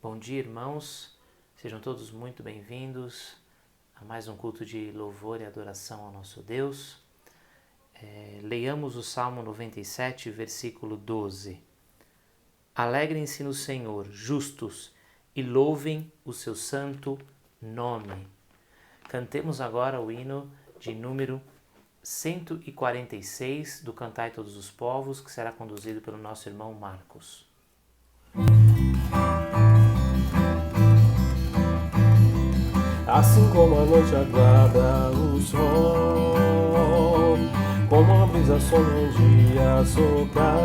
Bom dia, irmãos. Sejam todos muito bem-vindos a mais um culto de louvor e adoração ao nosso Deus. Leiamos o Salmo 97, versículo 12. Alegrem-se no Senhor, justos, e louvem o seu santo nome. Cantemos agora o hino de número 146 do Cantai Todos os Povos, que será conduzido pelo nosso irmão Marcos. Assim como a noite aguarda o sol, como a brisa sonha um dia soprar,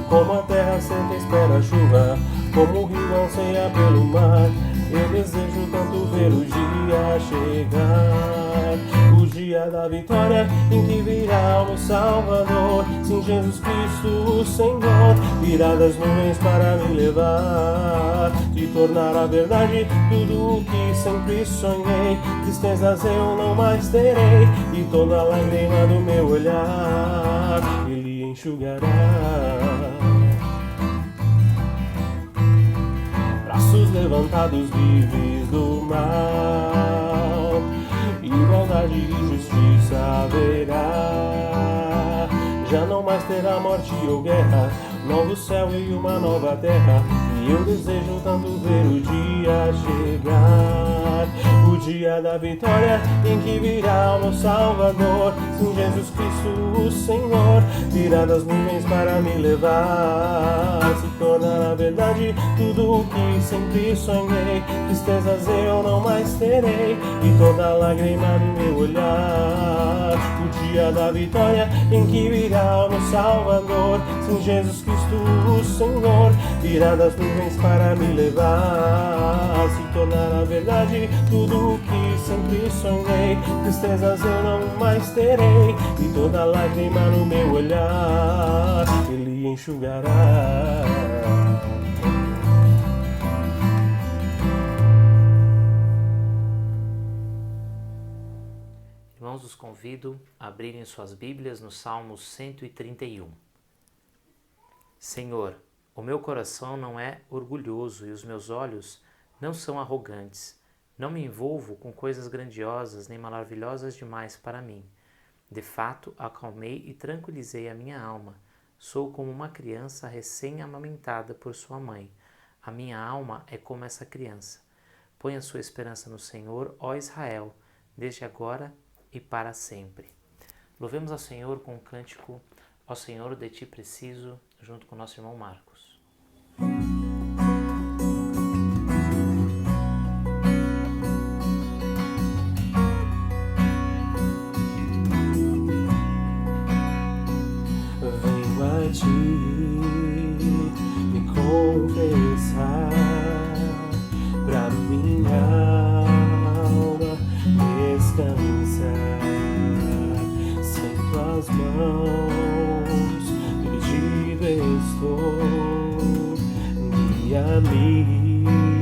como a terra seca espera a chuva, como o rio anseia pelo mar, eu desejo tanto ver o dia chegar, o dia da vitória em que virá o meu Salvador, sim, Jesus Cristo, o Senhor, virá das nuvens para me levar, de tornar a verdade tudo o que sempre sonhei, tristezas eu não mais terei, e toda lágrima do meu olhar Ele enxugará. Braços levantados livres do mal, igualdade e justiça haverá, já não mais terá morte ou guerra, novo céu e uma nova terra, e eu desejo tanto ver o dia chegar, o dia da vitória em que virá o meu Salvador, sim, Jesus Cristo, o Senhor, virá das nuvens para me levar, se tornar a verdade tudo o que sempre sonhei, tristezas eu não mais terei, e toda lágrima no meu olhar, o dia da vitória em que virá o meu Salvador, sim, Jesus Cristo, o Senhor, virá das nuvens para me levar, se tornar a verdade tudo o que sempre sonhei, tristezas eu não mais terei, e toda lágrima no meu olhar Ele enxugará. Irmãos, os convido a abrirem suas Bíblias no Salmo 131. Senhor, o meu coração não é orgulhoso e os meus olhos não são arrogantes. Não me envolvo com coisas grandiosas nem maravilhosas demais para mim. De fato, acalmei e tranquilizei a minha alma. Sou como uma criança recém-amamentada por sua mãe. A minha alma é como essa criança. Põe a sua esperança no Senhor, ó Israel, desde agora e para sempre. Louvemos ao Senhor com um cântico, ó Senhor, de ti preciso, junto com o nosso irmão Marcos. Venho a ti me confessar, pra minha alma descansar, sem tuas mãos perdido estou, guia-me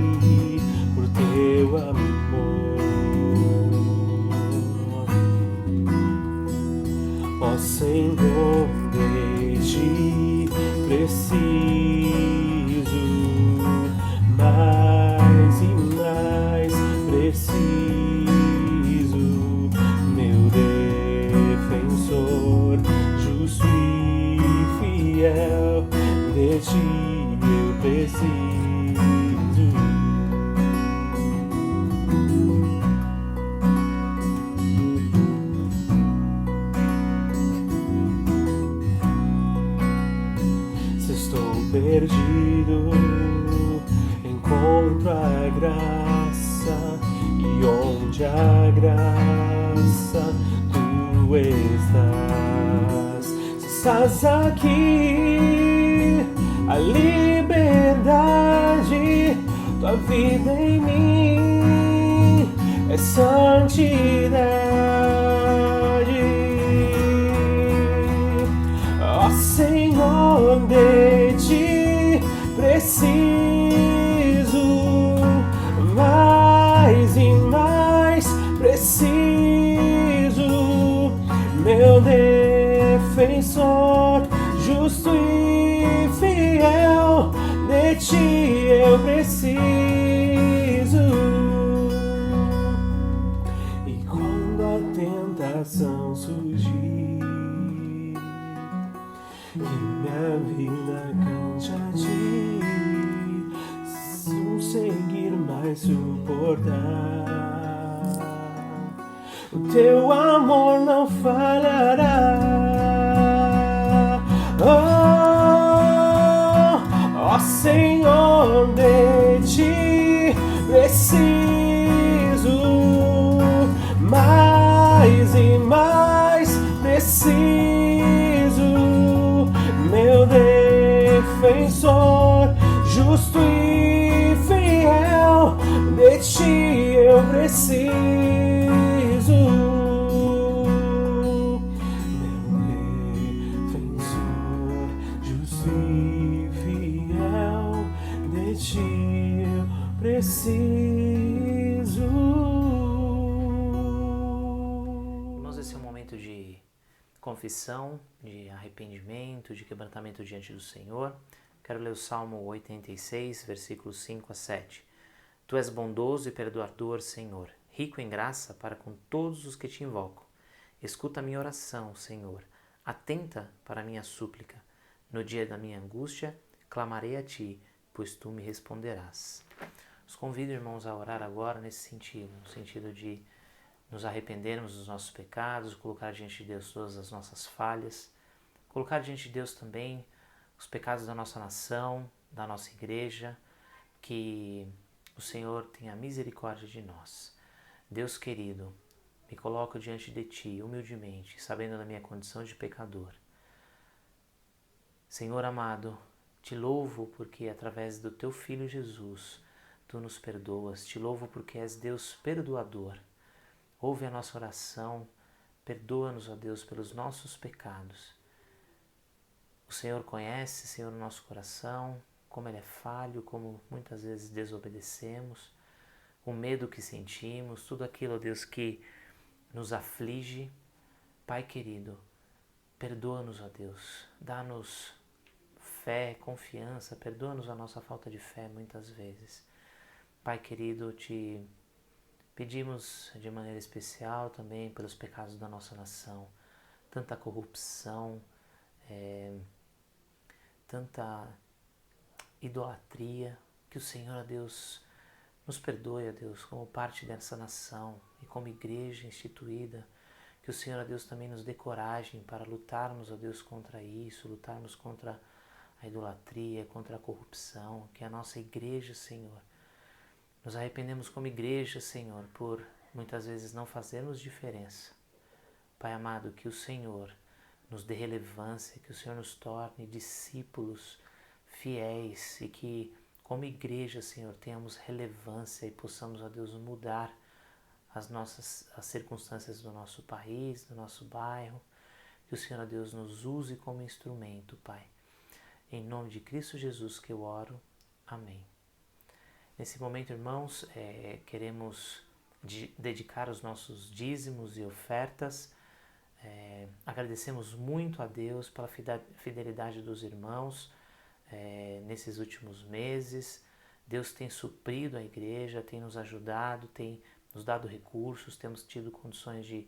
por teu amor, ó Senhor, de ti preciso, mais e mais preciso, meu defensor, justo e fiel, de ti eu preciso. Se estou perdido, encontro a graça, e onde a graça tu estás. Se estás aqui, a liberdade, tua vida em mim é santidade. Ó Senhor, de ti preciso, mais e mais preciso, meu defensor, justo e fiel, de ti eu preciso. E quando a tentação surgir, que minha vida cante a ti, conseguir mais suportar, o teu amor não falhará. Ó Senhor, de ti preciso, mais e mais preciso, meu defensor, justo e fiel, de ti eu preciso, meu defensor, justo e fiel, de ti eu preciso. Irmãos, esse é um momento de confissão, de arrependimento, de quebrantamento diante do Senhor. Quero ler o Salmo 86, versículos 5 a 7. Tu és bondoso e perdoador, Senhor, rico em graça para com todos os que te invocam. Escuta a minha oração, Senhor, atenta para a minha súplica. No dia da minha angústia, clamarei a ti, pois tu me responderás. Os convido, irmãos, a orar agora nesse sentido, no sentido de nos arrependermos dos nossos pecados, colocar diante de Deus todas as nossas falhas, colocar diante de Deus também os pecados da nossa nação, da nossa igreja, que o Senhor tenha misericórdia de nós. Deus querido, me coloco diante de Ti, humildemente, sabendo da minha condição de pecador. Senhor amado, Te louvo porque através do Teu Filho Jesus, Tu nos perdoas. Te louvo porque és Deus perdoador. Ouve a nossa oração, perdoa-nos, ó Deus, pelos nossos pecados. O Senhor conhece, Senhor, o nosso coração, como ele é falho, como muitas vezes desobedecemos, o medo que sentimos, tudo aquilo, ó Deus, que nos aflige. Pai querido, perdoa-nos, ó Deus, dá-nos fé, confiança, perdoa-nos a nossa falta de fé muitas vezes. Pai querido, te pedimos de maneira especial também pelos pecados da nossa nação, tanta corrupção, tanta idolatria, que o Senhor, ó Deus, nos perdoe, ó Deus, como parte dessa nação e como igreja instituída, que o Senhor, ó Deus, também nos dê coragem para lutarmos, ó Deus, contra isso, lutarmos contra a idolatria, contra a corrupção, que a nossa igreja, Senhor, nos arrependemos como igreja, Senhor, por muitas vezes não fazermos diferença. Pai amado, que o Senhor nos dê relevância, que o Senhor nos torne discípulos fiéis e que, como igreja, Senhor, tenhamos relevância e possamos, ó Deus, mudar as circunstâncias do nosso país, do nosso bairro. Que o Senhor, ó Deus, nos use como instrumento, Pai. Em nome de Cristo Jesus que eu oro. Amém. Nesse momento, irmãos, queremos dedicar os nossos dízimos e ofertas. Agradecemos muito a Deus pela fidelidade dos irmãos nesses últimos meses. Deus tem suprido a igreja, tem nos ajudado, tem nos dado recursos, temos tido condições de,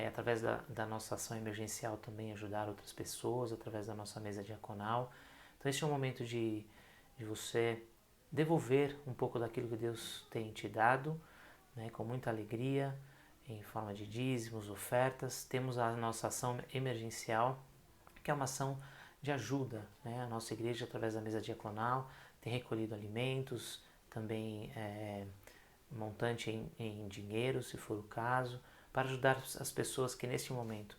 através da nossa ação emergencial, também ajudar outras pessoas, através da nossa mesa diaconal. Então este é um momento de você devolver um pouco daquilo que Deus tem te dado, né, com muita alegria, em forma de dízimos, ofertas. Temos a nossa ação emergencial, que é uma ação de ajuda, né? A nossa igreja, através da mesa diaconal, tem recolhido alimentos, também montante em dinheiro, se for o caso, para ajudar as pessoas que neste momento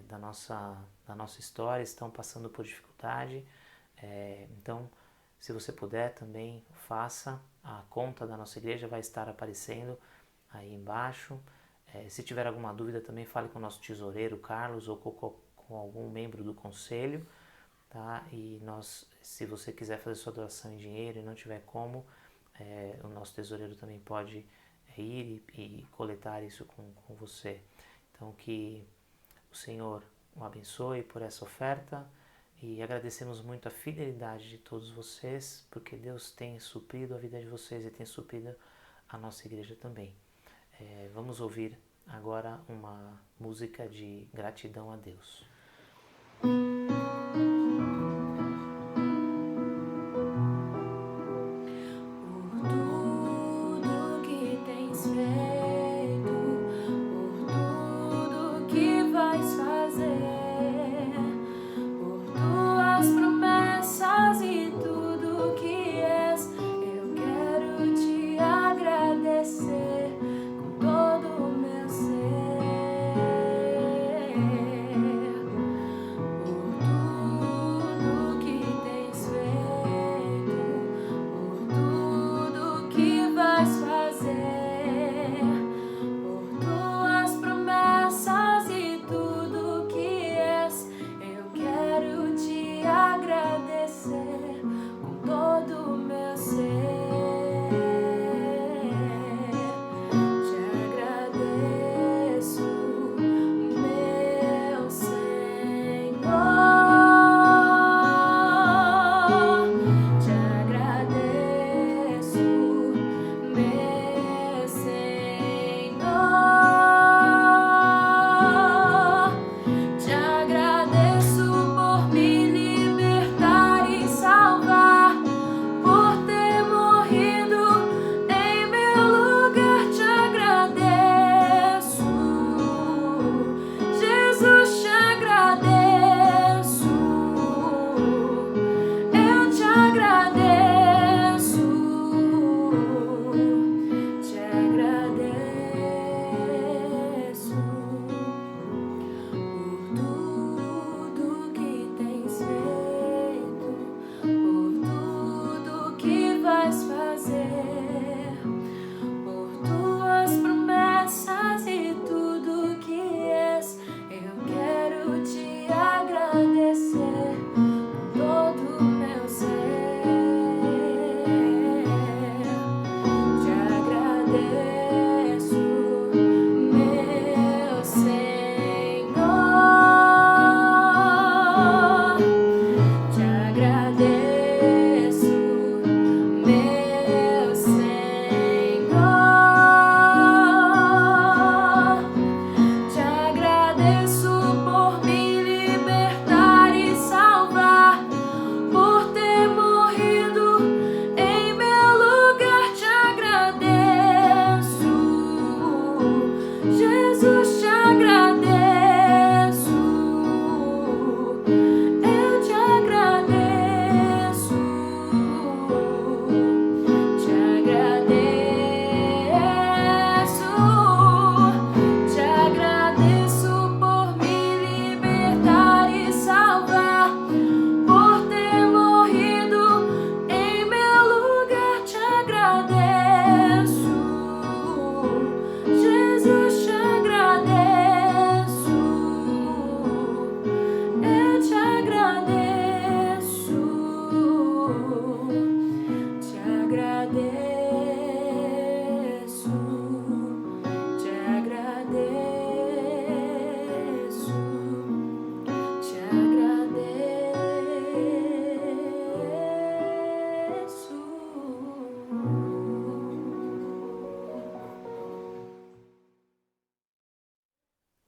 da nossa história estão passando por dificuldade. Então, se você puder também, faça. A conta da nossa igreja vai estar aparecendo aí embaixo. Se tiver alguma dúvida também, fale com o nosso tesoureiro Carlos ou com algum membro do conselho, tá? E se você quiser fazer sua doação em dinheiro e não tiver como, o nosso tesoureiro também pode ir e coletar isso com você. Então, que o Senhor o abençoe por essa oferta E agradecemos muito a fidelidade de todos vocês, porque Deus tem suprido a vida de vocês e tem suprido a nossa igreja também. Vamos ouvir agora uma música de gratidão a Deus.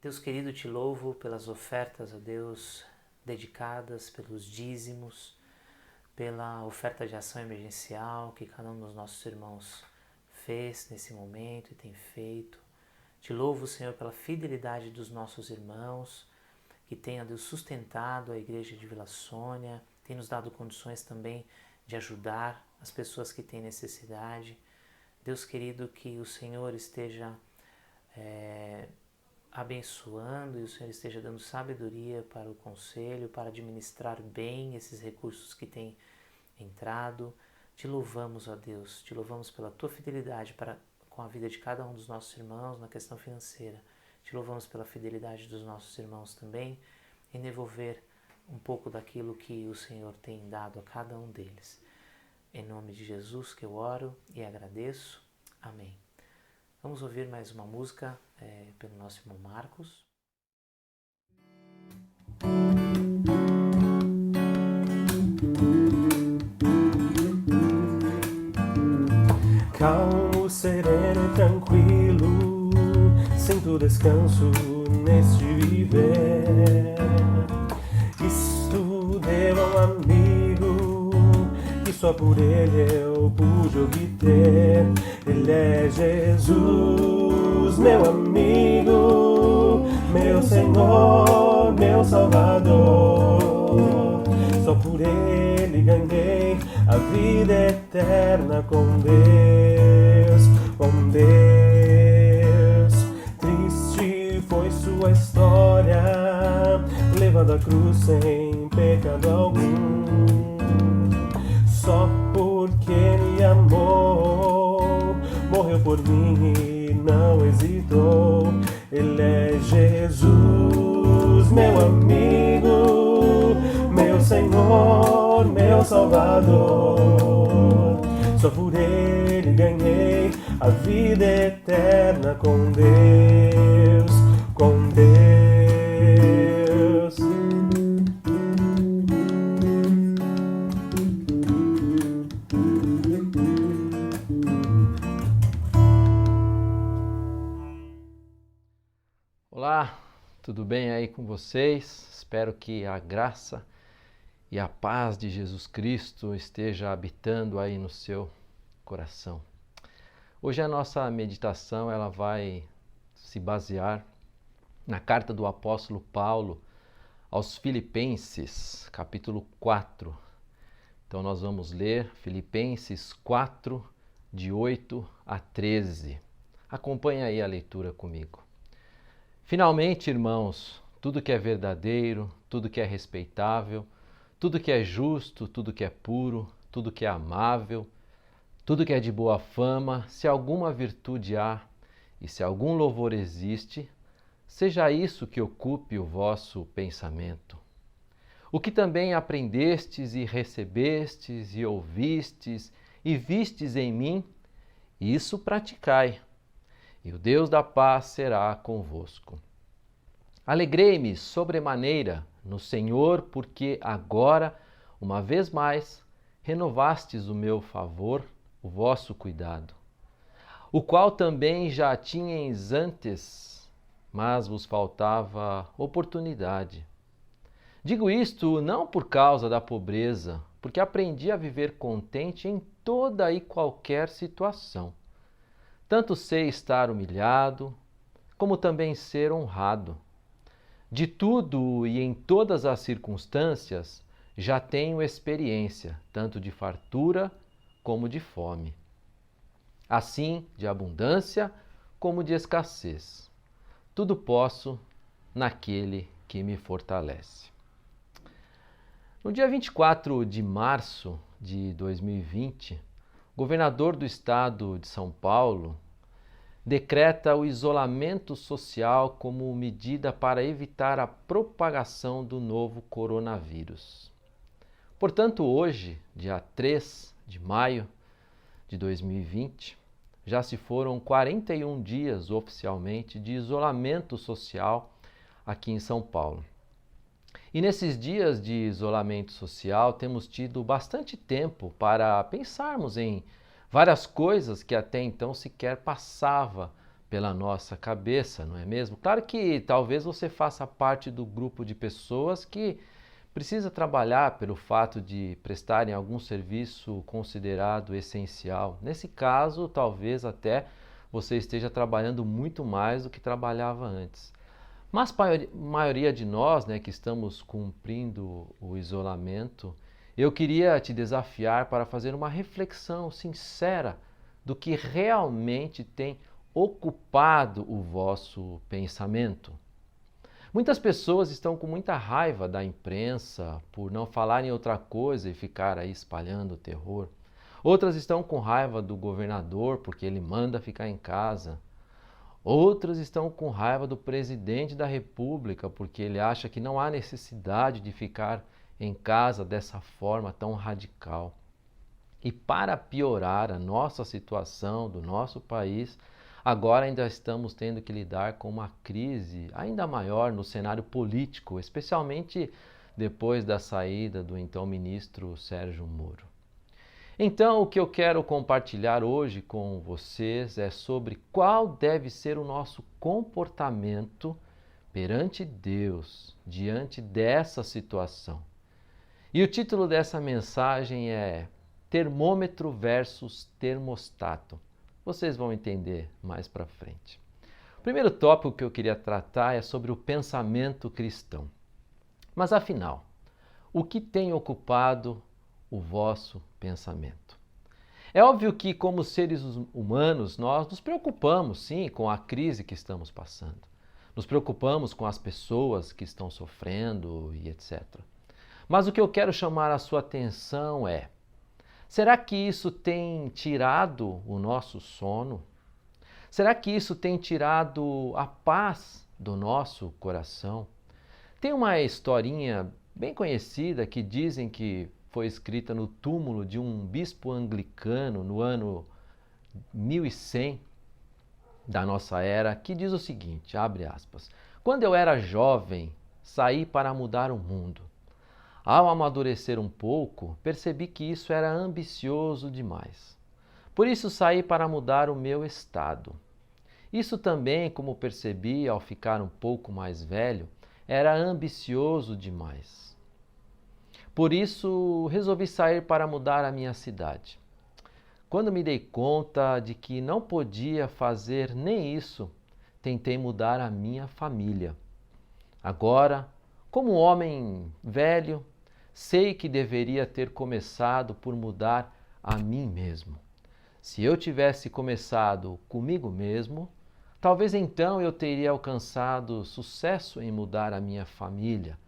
Deus querido, te louvo pelas ofertas, ó Deus, dedicadas, pelos dízimos, pela oferta de ação emergencial que cada um dos nossos irmãos fez nesse momento e tem feito. Te louvo, Senhor, pela fidelidade dos nossos irmãos, que tem, ó Deus, sustentado a igreja de Vila Sônia, tem nos dado condições também de ajudar as pessoas que têm necessidade. Deus querido, que o Senhor esteja abençoando e o Senhor esteja dando sabedoria para o conselho, para administrar bem esses recursos que têm entrado. Te louvamos, ó Deus, te louvamos pela tua fidelidade com a vida de cada um dos nossos irmãos na questão financeira. Te louvamos pela fidelidade dos nossos irmãos também em devolver um pouco daquilo que o Senhor tem dado a cada um deles. Em nome de Jesus que eu oro e agradeço. Amém. Vamos ouvir mais uma música pelo nosso irmão Marcos. calmo, sereno e tranquilo, sinto descanso neste viver. Isto devo a um amigo que só por ele eu pude obter. Ele é Jesus, meu amigo, meu Senhor, meu Salvador. Só por ele ganhei a vida eterna com Deus, com Deus. Triste foi sua história, levando a cruz sem pecado algum. Só porque me amou, morreu por mim e não hesitou. Ele é Jesus, meu amigo, meu Senhor, meu Salvador. Só por ele ganhei a vida eterna com Deus, com Deus. Olá, tudo bem aí com vocês? Espero que a graça e a paz de Jesus Cristo esteja habitando aí no seu coração. Hoje a nossa meditação ela vai se basear na carta do apóstolo Paulo aos Filipenses, capítulo 4. Então nós vamos ler Filipenses 4, de 8 a 13. Acompanhe aí a leitura comigo. Finalmente, irmãos, tudo que é verdadeiro, tudo que é respeitável, tudo que é justo, tudo que é puro, tudo que é amável, tudo que é de boa fama, se alguma virtude há e se algum louvor existe, seja isso que ocupe o vosso pensamento. O que também aprendestes e recebestes e ouvistes e vistes em mim, isso praticai, e o Deus da paz será convosco. Alegrei-me sobremaneira no Senhor, porque agora, uma vez mais, renovastes o meu favor, o vosso cuidado, o qual também já tinhais antes, mas vos faltava oportunidade. Digo isto não por causa da pobreza, porque aprendi a viver contente em toda e qualquer situação. Tanto sei estar humilhado, como também ser honrado. De tudo e em todas as circunstâncias já tenho experiência, tanto de fartura como de fome. Assim, de abundância como de escassez. Tudo posso naquele que me fortalece. No dia 24 de março de 2020, o governador do estado de São Paulo decreta o isolamento social como medida para evitar a propagação do novo coronavírus. Portanto, hoje, dia 3 de maio de 2020, já se foram 41 dias oficialmente de isolamento social aqui em São Paulo. E nesses dias de isolamento social, temos tido bastante tempo para pensarmos em várias coisas que até então sequer passava pela nossa cabeça, não é mesmo? Claro que talvez você faça parte do grupo de pessoas que precisa trabalhar pelo fato de prestarem algum serviço considerado essencial. Nesse caso, talvez até você esteja trabalhando muito mais do que trabalhava antes. Mas a maioria de nós, que estamos cumprindo o isolamento, eu queria te desafiar para fazer uma reflexão sincera do que realmente tem ocupado o vosso pensamento. Muitas pessoas estão com muita raiva da imprensa por não falar em outra coisa e ficar aí espalhando o terror. Outras estão com raiva do governador porque ele manda ficar em casa. Outras estão com raiva do presidente da República porque ele acha que não há necessidade de ficar em casa dessa forma tão radical. E para piorar a nossa situação do nosso país, agora ainda estamos tendo que lidar com uma crise ainda maior no cenário político, especialmente depois da saída do então ministro Sérgio Moro. Então, o que eu quero compartilhar hoje com vocês é sobre qual deve ser o nosso comportamento perante Deus, diante dessa situação. E o título dessa mensagem é Termômetro versus Termostato. Vocês vão entender mais para frente. O primeiro tópico que eu queria tratar é sobre o pensamento cristão. Mas afinal, o que tem ocupado o vosso pensamento? É óbvio que, como seres humanos, nós nos preocupamos, sim, com a crise que estamos passando. Nos preocupamos com as pessoas que estão sofrendo e etc. Mas o que eu quero chamar a sua atenção é: será que isso tem tirado o nosso sono? Será que isso tem tirado a paz do nosso coração? Tem uma historinha bem conhecida que dizem que foi escrita no túmulo de um bispo anglicano no ano 1100 da nossa era, que diz o seguinte, abre aspas: quando eu era jovem, saí para mudar o mundo. Ao amadurecer um pouco, percebi que isso era ambicioso demais. Por isso saí para mudar o meu estado. Isso também, como percebi ao ficar um pouco mais velho, era ambicioso demais. Por isso, resolvi sair para mudar a minha cidade. Quando me dei conta de que não podia fazer nem isso, tentei mudar a minha família. Agora, como homem velho, sei que deveria ter começado por mudar a mim mesmo. Se eu tivesse começado comigo mesmo, talvez então eu teria alcançado sucesso em mudar a minha família,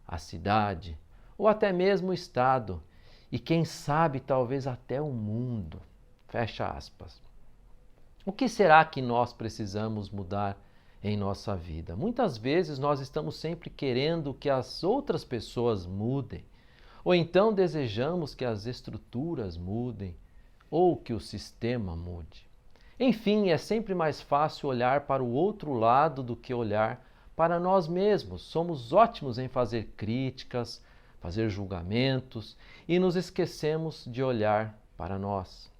a cidade, ou até mesmo o estado, e quem sabe talvez até o mundo. Fecha aspas. O que será que nós precisamos mudar em nossa vida? Muitas vezes nós estamos sempre querendo que as outras pessoas mudem, ou então desejamos que as estruturas mudem, ou que o sistema mude. Enfim, é sempre mais fácil olhar para o outro lado do que olhar para nós mesmos. Somos ótimos em fazer críticas, fazer julgamentos e nos esquecemos de olhar para nós.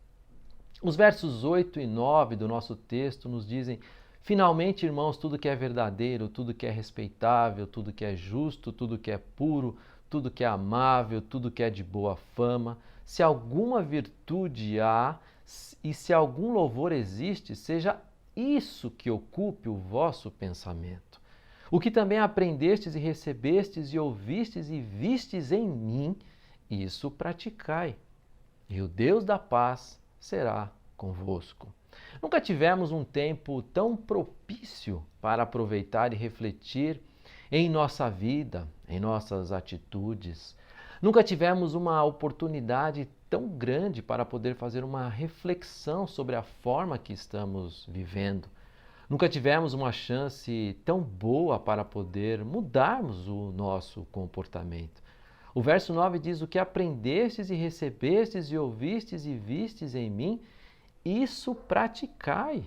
Os versos 8 e 9 do nosso texto nos dizem: finalmente, irmãos, tudo que é verdadeiro, tudo que é respeitável, tudo que é justo, tudo que é puro, tudo que é amável, tudo que é de boa fama, se alguma virtude há e se algum louvor existe, seja isso que ocupe o vosso pensamento. O que também aprendestes e recebestes e ouvistes e vistes em mim, isso praticai. E o Deus da paz será convosco. Nunca tivemos um tempo tão propício para aproveitar e refletir em nossa vida, em nossas atitudes. Nunca tivemos uma oportunidade tão grande para poder fazer uma reflexão sobre a forma que estamos vivendo. Nunca tivemos uma chance tão boa para poder mudarmos o nosso comportamento. O verso 9 diz: o que aprendestes e recebestes e ouvistes e vistes em mim, isso praticai.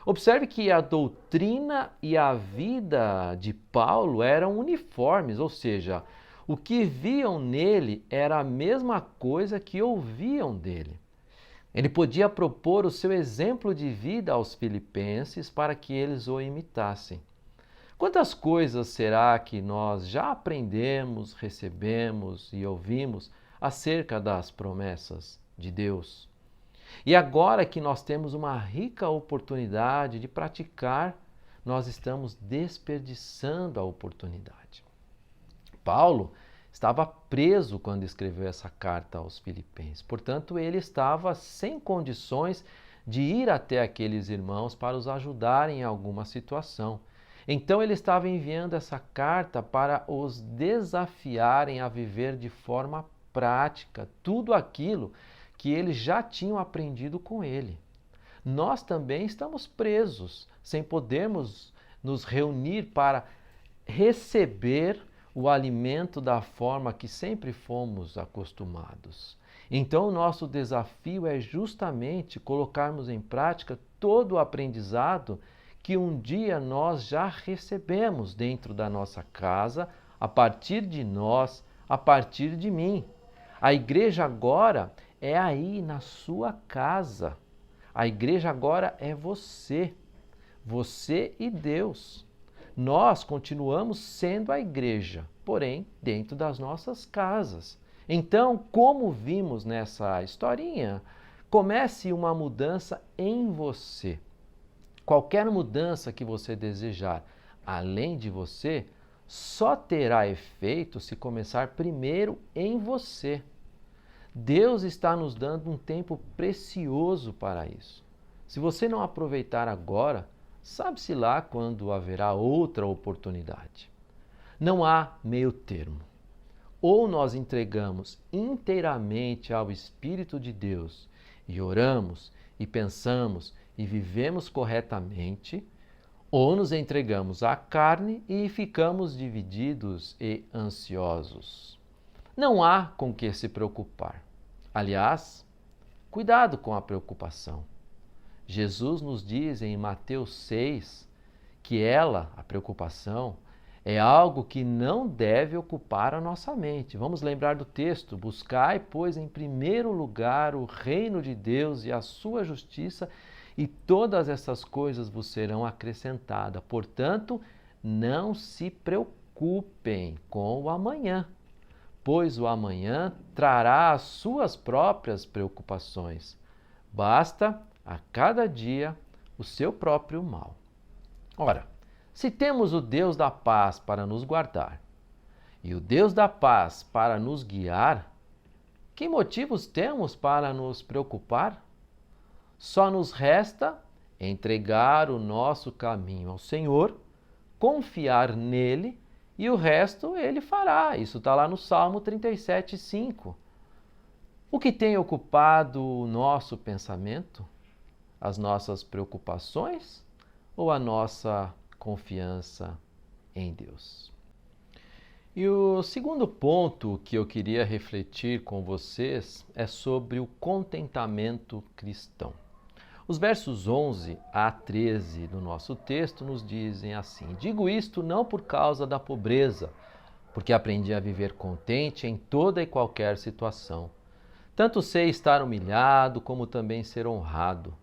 Observe que a doutrina e a vida de Paulo eram uniformes, ou seja, o que viam nele era a mesma coisa que ouviam dele. Ele podia propor o seu exemplo de vida aos filipenses para que eles o imitassem. Quantas coisas será que nós já aprendemos, recebemos e ouvimos acerca das promessas de Deus? E agora que nós temos uma rica oportunidade de praticar, nós estamos desperdiçando a oportunidade. Paulo estava preso quando escreveu essa carta aos Filipenses. Portanto, ele estava sem condições de ir até aqueles irmãos para os ajudarem em alguma situação. Então, ele estava enviando essa carta para os desafiarem a viver de forma prática tudo aquilo que eles já tinham aprendido com ele. Nós também estamos presos, sem podermos nos reunir para receber o alimento da forma que sempre fomos acostumados. Então, o nosso desafio é justamente colocarmos em prática todo o aprendizado que um dia nós já recebemos dentro da nossa casa, a partir de nós, a partir de mim. A igreja agora é aí na sua casa. A igreja agora é você e Deus. Nós continuamos sendo a igreja, porém dentro das nossas casas. Então, como vimos nessa historinha, comece uma mudança em você. Qualquer mudança que você desejar, além de você, só terá efeito se começar primeiro em você. Deus está nos dando um tempo precioso para isso. Se você não aproveitar agora, sabe-se lá quando haverá outra oportunidade. Não há meio termo. Ou nós entregamos inteiramente ao Espírito de Deus e oramos, e pensamos, e vivemos corretamente, ou nos entregamos à carne e ficamos divididos e ansiosos. Não há com que se preocupar. Aliás, cuidado com a preocupação. Jesus nos diz em Mateus 6 que a preocupação, é algo que não deve ocupar a nossa mente. Vamos lembrar do texto: buscai, pois, em primeiro lugar o reino de Deus e a sua justiça, e todas essas coisas vos serão acrescentadas. Portanto, não se preocupem com o amanhã, pois o amanhã trará as suas próprias preocupações. Basta a cada dia o seu próprio mal. Ora, se temos o Deus da paz para nos guardar e o Deus da paz para nos guiar, que motivos temos para nos preocupar? Só nos resta entregar o nosso caminho ao Senhor, confiar nele e o resto ele fará. Isso está lá no Salmo 37:5. O que tem ocupado o nosso pensamento? As nossas preocupações ou a nossa confiança em Deus? E o segundo ponto que eu queria refletir com vocês é sobre o contentamento cristão. Os versos 11 a 13 do nosso texto nos dizem assim: digo isto não por causa da pobreza, porque aprendi a viver contente em toda e qualquer situação. Tanto sei estar humilhado como também ser honrado.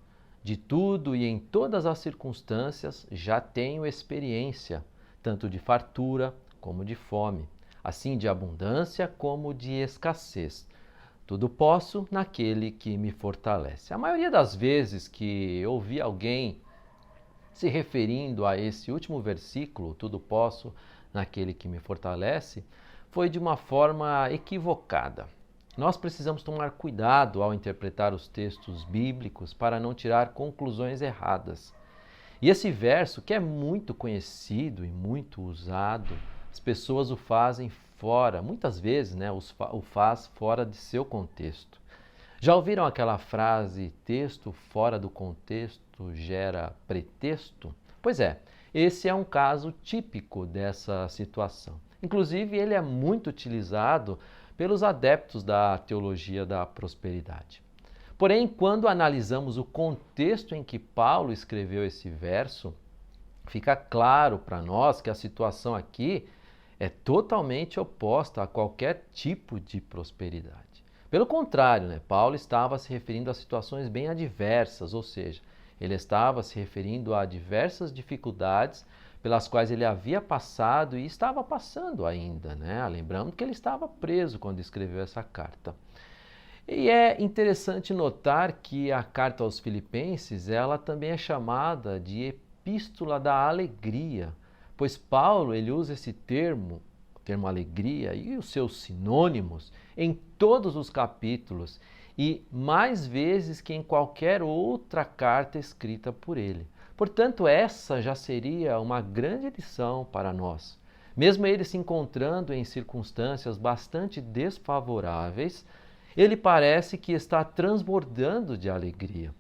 De tudo e em todas as circunstâncias já tenho experiência, tanto de fartura como de fome, assim de abundância como de escassez. Tudo posso naquele que me fortalece. A maioria das vezes que eu ouvi alguém se referindo a esse último versículo, tudo posso naquele que me fortalece, foi de uma forma equivocada. Nós precisamos tomar cuidado ao interpretar os textos bíblicos para não tirar conclusões erradas. E esse verso, que é muito conhecido e muito usado, as pessoas o fazem fora, muitas vezes, o faz fora de seu contexto. Já ouviram aquela frase, texto fora do contexto gera pretexto? Pois é, esse é um caso típico dessa situação. Inclusive, ele é muito utilizado pelos adeptos da teologia da prosperidade. Porém, quando analisamos o contexto em que Paulo escreveu esse verso, fica claro para nós que a situação aqui é totalmente oposta a qualquer tipo de prosperidade. Pelo contrário, Paulo estava se referindo a situações bem adversas, ou seja, ele estava se referindo a diversas dificuldades pelas quais ele havia passado e estava passando ainda, Lembrando que ele estava preso quando escreveu essa carta. E é interessante notar que a carta aos Filipenses, ela também é chamada de Epístola da Alegria, pois Paulo ele usa esse termo, o termo alegria e os seus sinônimos em todos os capítulos e mais vezes que em qualquer outra carta escrita por ele. Portanto, essa já seria uma grande lição para nós. Mesmo ele se encontrando em circunstâncias bastante desfavoráveis, ele parece que está transbordando de alegria.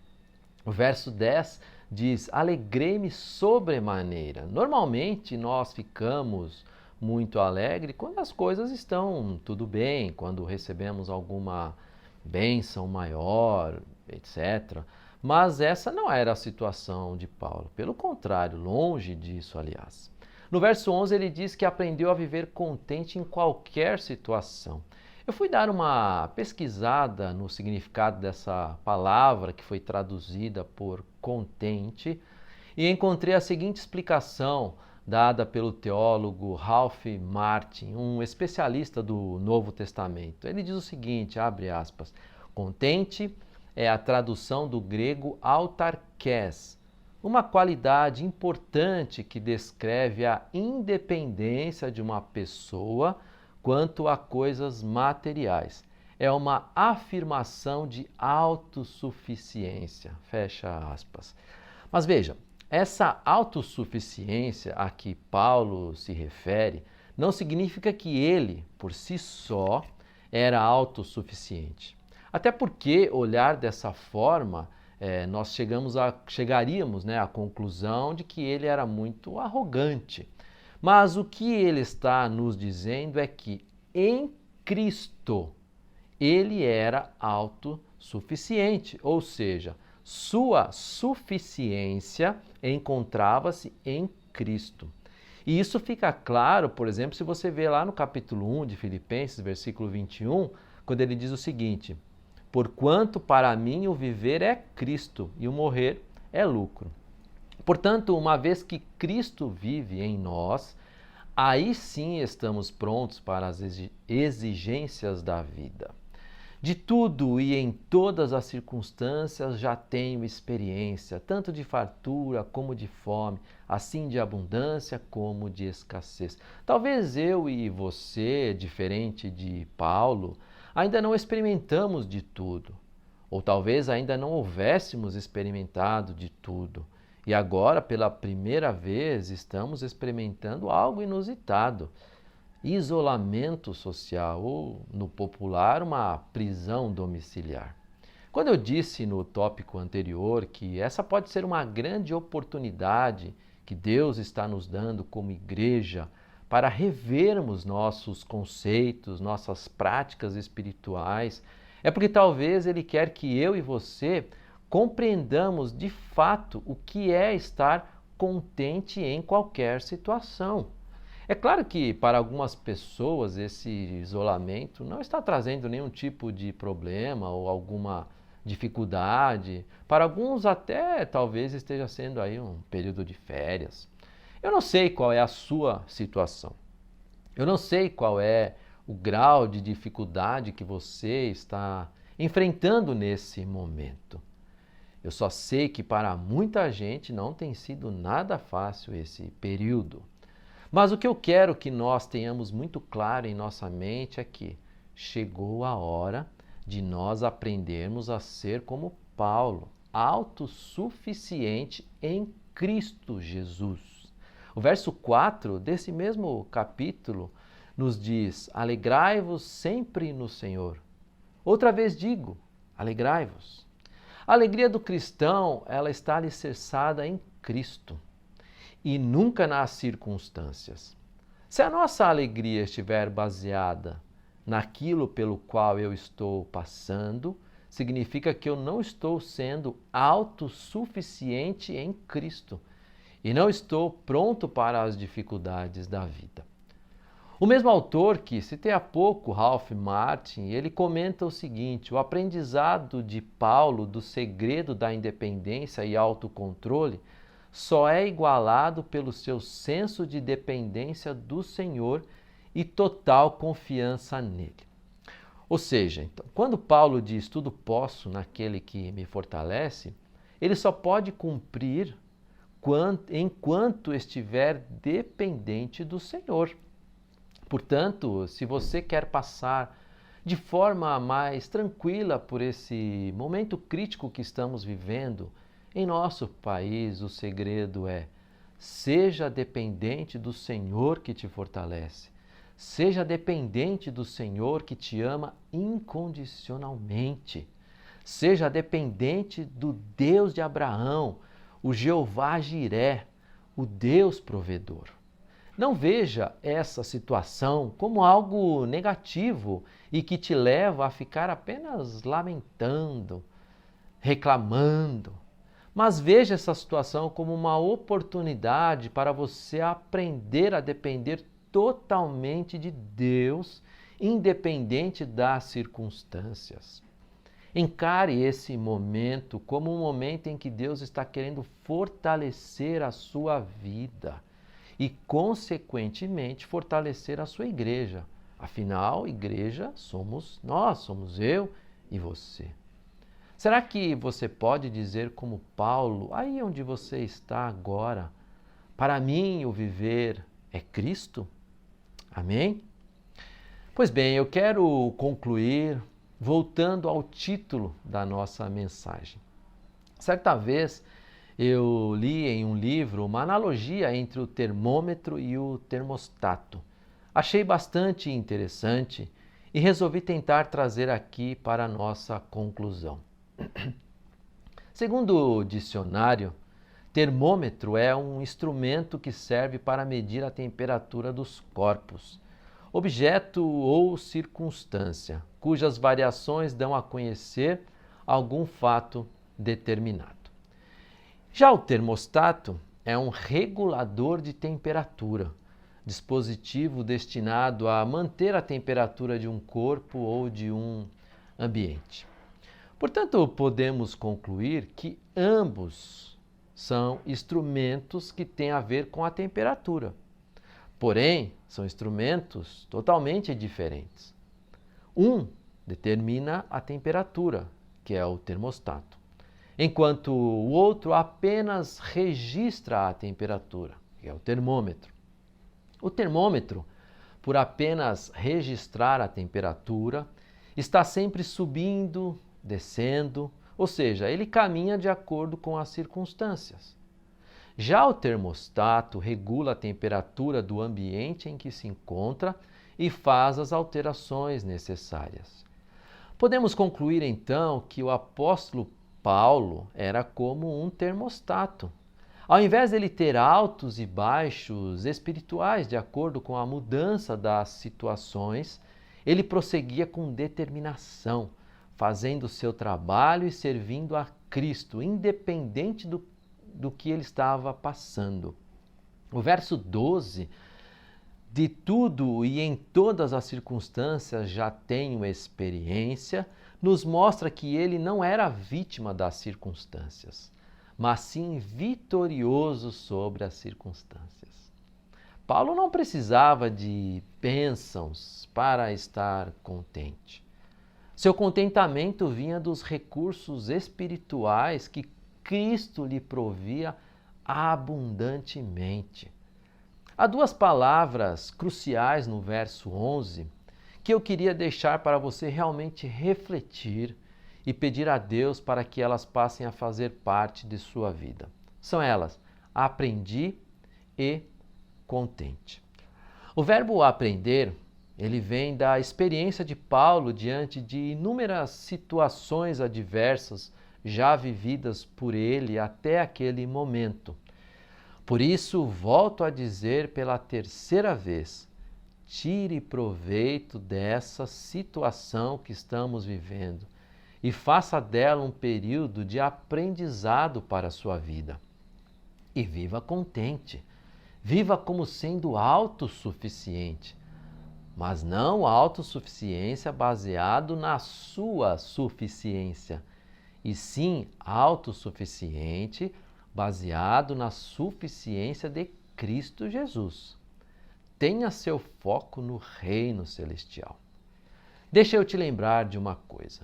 O verso 10 diz: alegrei-me sobremaneira. Normalmente nós ficamos muito alegres quando as coisas estão tudo bem, quando recebemos alguma bênção maior, etc. Mas essa não era a situação de Paulo. Pelo contrário, longe disso, aliás. No verso 11 ele diz que aprendeu a viver contente em qualquer situação. Eu fui dar uma pesquisada no significado dessa palavra que foi traduzida por contente e encontrei a seguinte explicação dada pelo teólogo Ralph Martin, um especialista do Novo Testamento. Ele diz o seguinte, abre aspas, contente é a tradução do grego autarkes, uma qualidade importante que descreve a independência de uma pessoa quanto a coisas materiais. É uma afirmação de autossuficiência, fecha aspas. Mas veja, essa autossuficiência a que Paulo se refere não significa que ele, por si só, era autossuficiente. Até porque, olhar dessa forma, nós chegaríamos à conclusão de que ele era muito arrogante. Mas o que ele está nos dizendo é que em Cristo ele era autossuficiente, ou seja, sua suficiência encontrava-se em Cristo. E isso fica claro, por exemplo, se você vê lá no capítulo 1 de Filipenses, versículo 21, quando ele diz o seguinte: porquanto para mim o viver é Cristo e o morrer é lucro. Portanto, uma vez que Cristo vive em nós, aí sim estamos prontos para as exigências da vida. De tudo e em todas as circunstâncias já tenho experiência, tanto de fartura como de fome, assim de abundância como de escassez. Talvez eu e você, diferente de Paulo, ainda não experimentamos de tudo, ou talvez ainda não houvéssemos experimentado de tudo. E agora, pela primeira vez, estamos experimentando algo inusitado. Isolamento social, ou, no popular, uma prisão domiciliar. Quando eu disse no tópico anterior que essa pode ser uma grande oportunidade que Deus está nos dando como igreja para revermos nossos conceitos, nossas práticas espirituais, é porque talvez Ele quer que eu e você compreendamos de fato o que é estar contente em qualquer situação. É claro que para algumas pessoas esse isolamento não está trazendo nenhum tipo de problema ou alguma dificuldade. Para alguns até talvez esteja sendo aí um período de férias. Eu não sei qual é a sua situação. Eu não sei qual é o grau de dificuldade que você está enfrentando nesse momento. Eu só sei que para muita gente não tem sido nada fácil esse período. Mas o que eu quero que nós tenhamos muito claro em nossa mente é que chegou a hora de nós aprendermos a ser como Paulo, autossuficiente em Cristo Jesus. O verso 4 desse mesmo capítulo nos diz: alegrai-vos sempre no Senhor. Outra vez digo, alegrai-vos. A alegria do cristão, ela está alicerçada em Cristo e nunca nas circunstâncias. Se a nossa alegria estiver baseada naquilo pelo qual eu estou passando, significa que eu não estou sendo autossuficiente em Cristo e não estou pronto para as dificuldades da vida. O mesmo autor que citei há pouco, Ralph Martin, ele comenta o seguinte: o aprendizado de Paulo do segredo da independência e autocontrole só é igualado pelo seu senso de dependência do Senhor e total confiança nele. Ou seja, então, quando Paulo diz tudo posso naquele que me fortalece, ele só pode cumprir enquanto estiver dependente do Senhor. Portanto, se você quer passar de forma mais tranquila por esse momento crítico que estamos vivendo em nosso país, o segredo é: seja dependente do Senhor que te fortalece. Seja dependente do Senhor que te ama incondicionalmente. Seja dependente do Deus de Abraão, o Jeová Jiré, o Deus provedor. Não veja essa situação como algo negativo e que te leva a ficar apenas lamentando, reclamando. Mas veja essa situação como uma oportunidade para você aprender a depender totalmente de Deus independente das circunstâncias. Encare esse momento como um momento em que Deus está querendo fortalecer a sua vida e, consequentemente, fortalecer a sua igreja. Afinal, igreja somos nós, somos eu e você. Será que você pode dizer como Paulo, aí onde você está agora, para mim o viver é Cristo? Amém? Pois bem, eu quero concluir voltando ao título da nossa mensagem. Certa vez eu li em um livro uma analogia entre o termômetro e o termostato. Achei bastante interessante e resolvi tentar trazer aqui para a nossa conclusão. Segundo o dicionário, termômetro é um instrumento que serve para medir a temperatura dos corpos, objeto ou circunstância, cujas variações dão a conhecer algum fato determinado. Já o termostato é um regulador de temperatura, dispositivo destinado a manter a temperatura de um corpo ou de um ambiente. Portanto, podemos concluir que ambos são instrumentos que têm a ver com a temperatura. Porém, são instrumentos totalmente diferentes. Um determina a temperatura, que é o termostato, enquanto o outro apenas registra a temperatura, que é o termômetro. O termômetro, por apenas registrar a temperatura, está sempre subindo, descendo, ou seja, ele caminha de acordo com as circunstâncias. Já o termostato regula a temperatura do ambiente em que se encontra e faz as alterações necessárias. Podemos concluir então que o apóstolo Paulo era como um termostato. Ao invés de ele ter altos e baixos espirituais de acordo com a mudança das situações, ele prosseguia com determinação, fazendo o seu trabalho e servindo a Cristo, independente do que ele estava passando. O verso 12, de tudo e em todas as circunstâncias já tenho experiência, nos mostra que ele não era vítima das circunstâncias, mas sim vitorioso sobre as circunstâncias. Paulo não precisava de bênçãos para estar contente. Seu contentamento vinha dos recursos espirituais que Cristo lhe provia abundantemente. Há duas palavras cruciais no verso 11 que eu queria deixar para você realmente refletir e pedir a Deus para que elas passem a fazer parte de sua vida. São elas: aprendi e contente. O verbo aprender, ele vem da experiência de Paulo diante de inúmeras situações adversas já vividas por ele até aquele momento. Por isso, volto a dizer pela terceira vez: tire proveito dessa situação que estamos vivendo e faça dela um período de aprendizado para a sua vida. E viva contente, viva como sendo autossuficiente, mas não autossuficiência baseado na sua suficiência, e sim autossuficiente baseado na suficiência de Cristo Jesus. Tenha seu foco no reino celestial. Deixa eu te lembrar de uma coisa.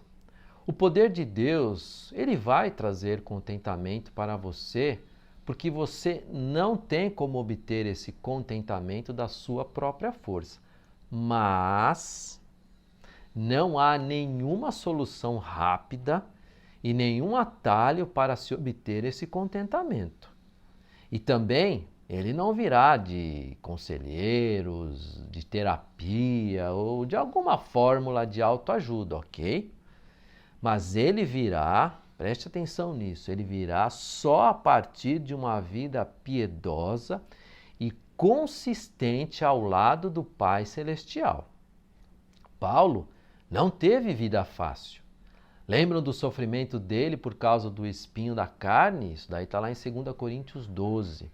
O poder de Deus, ele vai trazer contentamento para você, porque você não tem como obter esse contentamento da sua própria força. Mas não há nenhuma solução rápida e nenhum atalho para se obter esse contentamento. E também ele não virá de conselheiros, de terapia ou de alguma fórmula de autoajuda, ok? Mas ele virá, preste atenção nisso, ele virá só a partir de uma vida piedosa e consistente ao lado do Pai Celestial. Paulo não teve vida fácil. Lembram do sofrimento dele por causa do espinho da carne? Isso daí está lá em 2 Coríntios 12.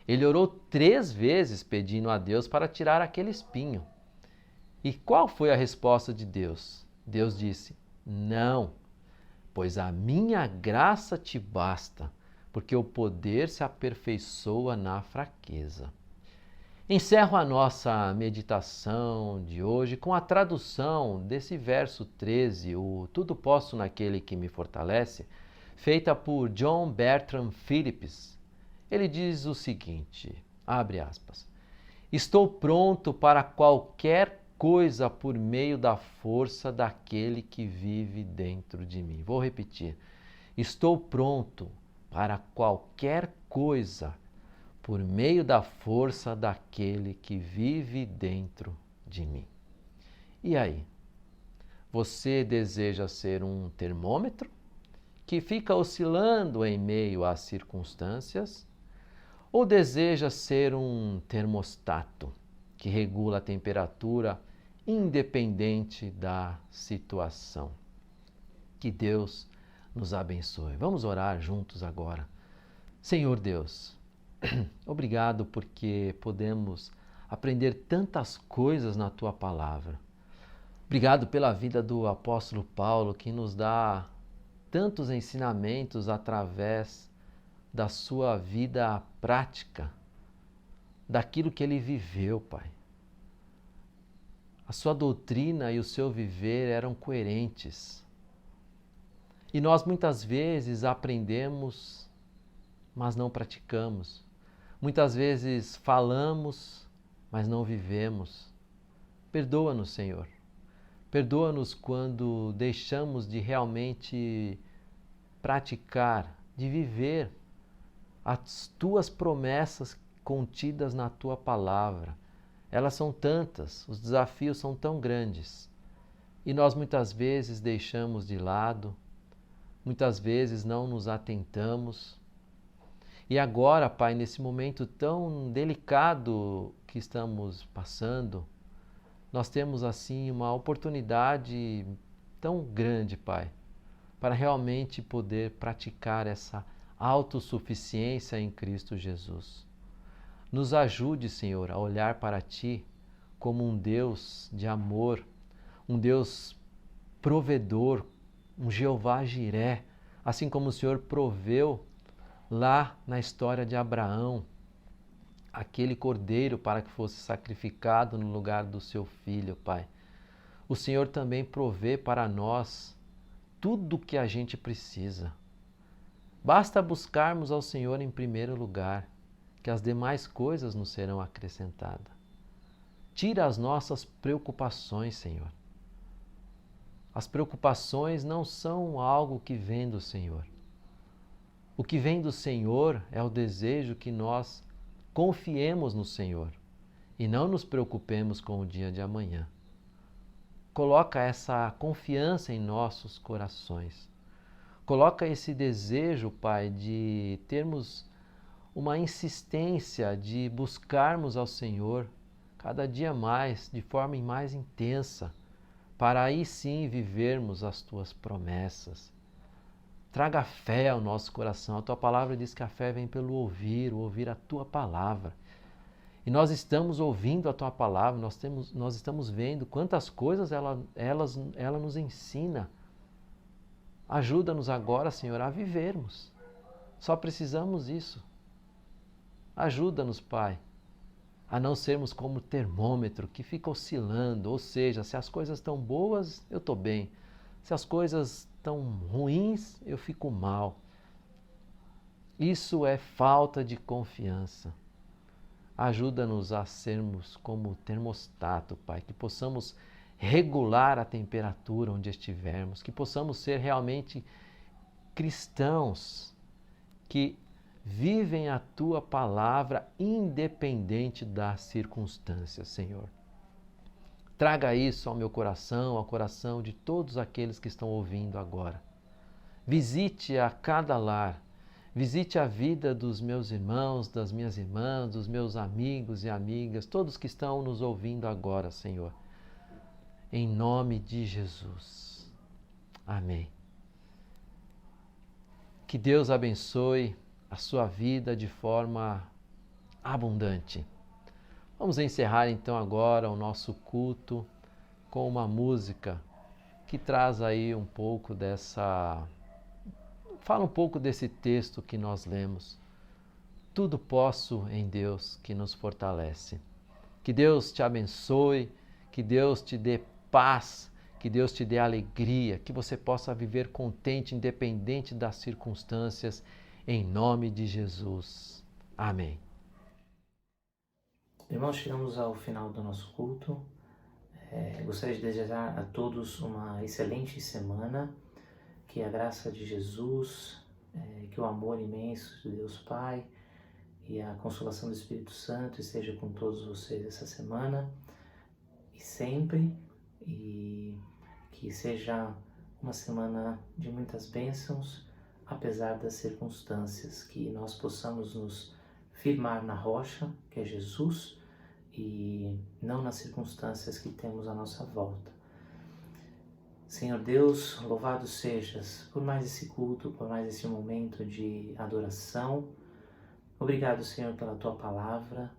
Ele orou 3 vezes pedindo a Deus para tirar aquele espinho. E qual foi a resposta de Deus? Deus disse: não, pois a minha graça te basta, porque o poder se aperfeiçoa na fraqueza. Encerro a nossa meditação de hoje com a tradução desse verso 13, o Tudo posso naquele que me fortalece, feita por John Bertram Phillips. Ele diz o seguinte, abre aspas, estou pronto para qualquer coisa por meio da força daquele que vive dentro de mim. Vou repetir, estou pronto para qualquer coisa por meio da força daquele que vive dentro de mim. E aí? Você deseja ser um termômetro que fica oscilando em meio às circunstâncias? Ou deseja ser um termostato que regula a temperatura independente da situação? Que Deus nos abençoe. Vamos orar juntos agora. Senhor Deus, obrigado porque podemos aprender tantas coisas na Tua Palavra. Obrigado pela vida do apóstolo Paulo, que nos dá tantos ensinamentos através da sua vida prática, daquilo que ele viveu, Pai. A sua doutrina e o seu viver eram coerentes. E nós muitas vezes aprendemos, mas não praticamos. Muitas vezes falamos, mas não vivemos. Perdoa-nos, Senhor. Perdoa-nos quando deixamos de realmente praticar, de viver as Tuas promessas contidas na Tua Palavra. Elas são tantas, os desafios são tão grandes. E nós muitas vezes deixamos de lado, muitas vezes não nos atentamos. E agora, Pai, nesse momento tão delicado que estamos passando, nós temos assim uma oportunidade tão grande, Pai, para realmente poder praticar essa autossuficiência em Cristo Jesus. Nos ajude, Senhor, a olhar para Ti como um Deus de amor, um Deus provedor, um Jeová Jiré, assim como o Senhor proveu lá na história de Abraão, aquele cordeiro para que fosse sacrificado no lugar do seu filho, Pai. O Senhor também provê para nós tudo o que a gente precisa. Basta buscarmos ao Senhor em primeiro lugar, que as demais coisas nos serão acrescentadas. Tira as nossas preocupações, Senhor. As preocupações não são algo que vem do Senhor. O que vem do Senhor é o desejo que nós confiemos no Senhor e não nos preocupemos com o dia de amanhã. Coloca essa confiança em nossos corações. Coloca esse desejo, Pai, de termos uma insistência de buscarmos ao Senhor cada dia mais, de forma mais intensa, para aí sim vivermos as Tuas promessas. Traga fé ao nosso coração. A Tua Palavra diz que a fé vem pelo ouvir a Tua Palavra. E nós estamos ouvindo a Tua Palavra, nós estamos vendo quantas coisas ela nos ensina. Ajuda-nos agora, Senhor, a vivermos. Só precisamos isso. Ajuda-nos, Pai, a não sermos como o termômetro que fica oscilando. Ou seja, se as coisas estão boas, eu estou bem. Se as coisas estão ruins, eu fico mal. Isso é falta de confiança. Ajuda-nos a sermos como termostato, Pai, que possamos regular a temperatura onde estivermos, que possamos ser realmente cristãos que vivem a Tua Palavra independente das circunstâncias, Senhor. Traga isso ao meu coração, ao coração de todos aqueles que estão ouvindo agora. Visite a cada lar, visite a vida dos meus irmãos, das minhas irmãs, dos meus amigos e amigas, todos que estão nos ouvindo agora, Senhor. Em nome de Jesus. Amém. Que Deus abençoe a sua vida de forma abundante. Vamos encerrar então agora o nosso culto com uma música que traz aí um pouco fala um pouco desse texto que nós lemos. Tudo posso em Deus que nos fortalece. Que Deus te abençoe, que Deus te dê paz, que Deus te dê alegria, que você possa viver contente, independente das circunstâncias, em nome de Jesus. Amém. Irmãos, chegamos ao final do nosso culto. Gostaria de desejar a todos uma excelente semana, que a graça de Jesus, que o amor imenso de Deus Pai e a consolação do Espírito Santo esteja com todos vocês essa semana e sempre, e que seja uma semana de muitas bênçãos, apesar das circunstâncias, que nós possamos nos firmar na rocha, que é Jesus, e não nas circunstâncias que temos à nossa volta. Senhor Deus, louvado sejas por mais esse culto, por mais esse momento de adoração. Obrigado, Senhor, pela Tua palavra,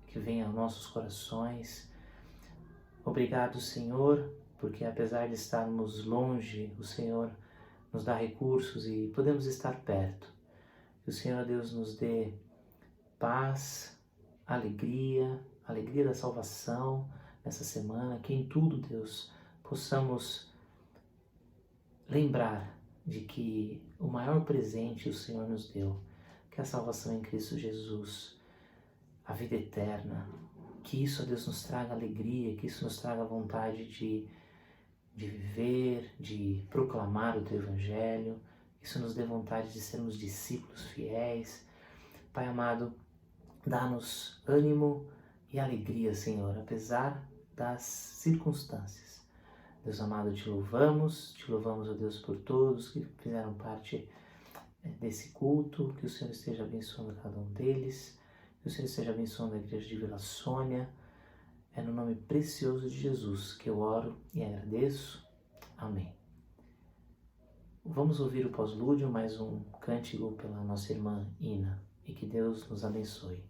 que vem aos nossos corações. Obrigado, Senhor, porque apesar de estarmos longe, o Senhor nos dá recursos e podemos estar perto. Que o Senhor, Deus, nos dê paz, alegria da salvação nessa semana, que em tudo, Deus, possamos lembrar de que o maior presente o Senhor nos deu, que é a salvação em Cristo Jesus, a vida eterna. Que isso, ó Deus, nos traga alegria, que isso nos traga vontade de viver, de proclamar o Teu Evangelho, que isso nos dê vontade de sermos discípulos fiéis. Pai amado, dá-nos ânimo e alegria, Senhor, apesar das circunstâncias. Deus amado, te louvamos, ó Deus, por todos que fizeram parte desse culto, que o Senhor esteja abençoando cada um deles, que o Senhor esteja abençoando a igreja de Vila Sônia. É no nome precioso de Jesus que eu oro e agradeço. Amém. Vamos ouvir o pós-lúdio, mais um cântico pela nossa irmã Ina, e que Deus nos abençoe.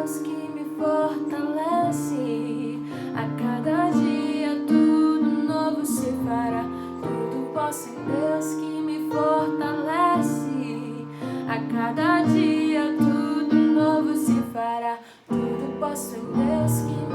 Deus que me fortalece. A cada dia tudo novo se fará. Tudo posso em Deus que me fortalece. A cada dia tudo novo se fará. Tudo posso em Deus que